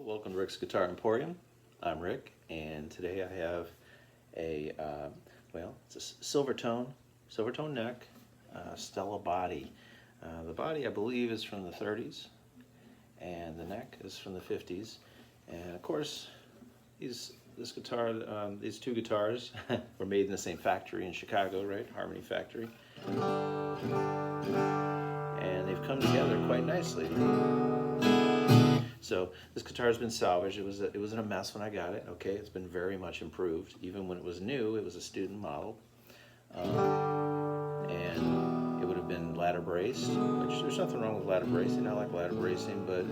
Welcome to Rick's Guitar Emporium. I'm Rick, and today I have a, it's a Silvertone neck, Stella body. The body, I believe, is from the 30s, and the neck is from the 50s. And of course, these two guitars were made in the same factory in Chicago, right? Harmony Factory. And they've come together quite nicely. So this guitar has been salvaged. It was in a mess when I got it. Okay, it's been very much improved. Even when it was new, it was a student model, and it would have been ladder braced. Which there's nothing wrong with ladder bracing. I like ladder bracing, but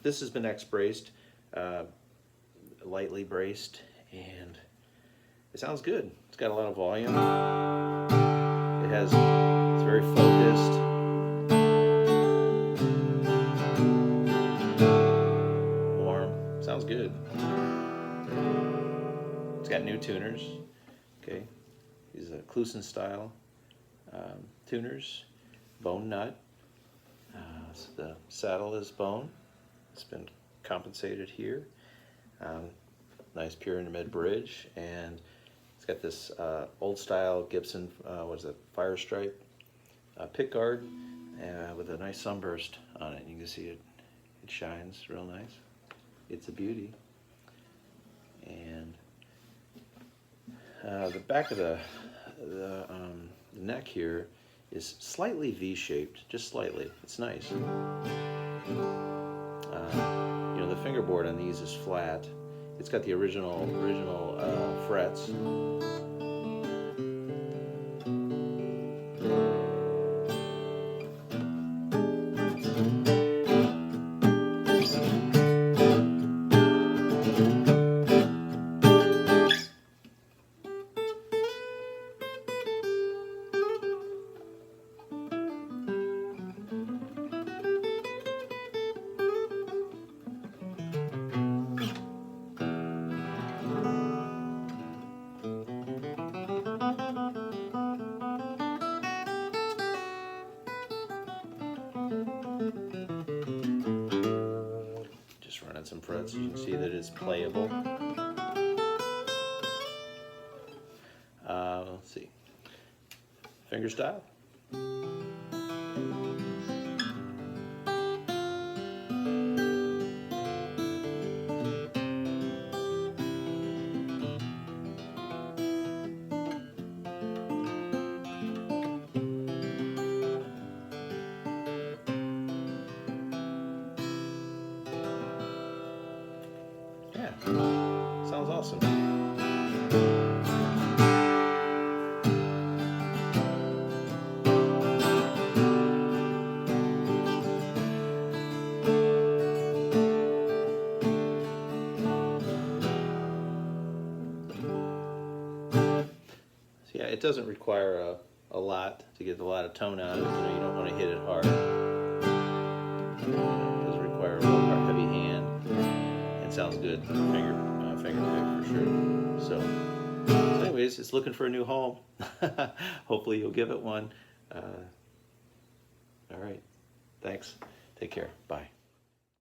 this has been X braced, lightly braced, and it sounds good. It's got a lot of volume. It's very focused. Sounds good. It's got new tuners. Okay, these are Kluson style tuners. Bone nut. So the saddle is bone. It's been compensated here. Nice pyramid bridge, and it's got this old style Gibson. What is it? Fire stripe pick guard with a nice sunburst on it. You can see it. It shines real nice. It's a beauty. And the back of the neck here is slightly V-shaped, just slightly. It's nice. You know, the fingerboard on these is flat. It's got the original frets. Just running some frets, you can see that it's playable. Let's see, finger style. Yeah, sounds awesome. So yeah, it doesn't require a lot to get a lot of tone out of it. You know, you don't want to hit it hard. It doesn't require a real heavy hand. It sounds good, finger pick for sure. So anyways, it's looking for a new home. Hopefully you'll give it one. All right, thanks. Take care. Bye.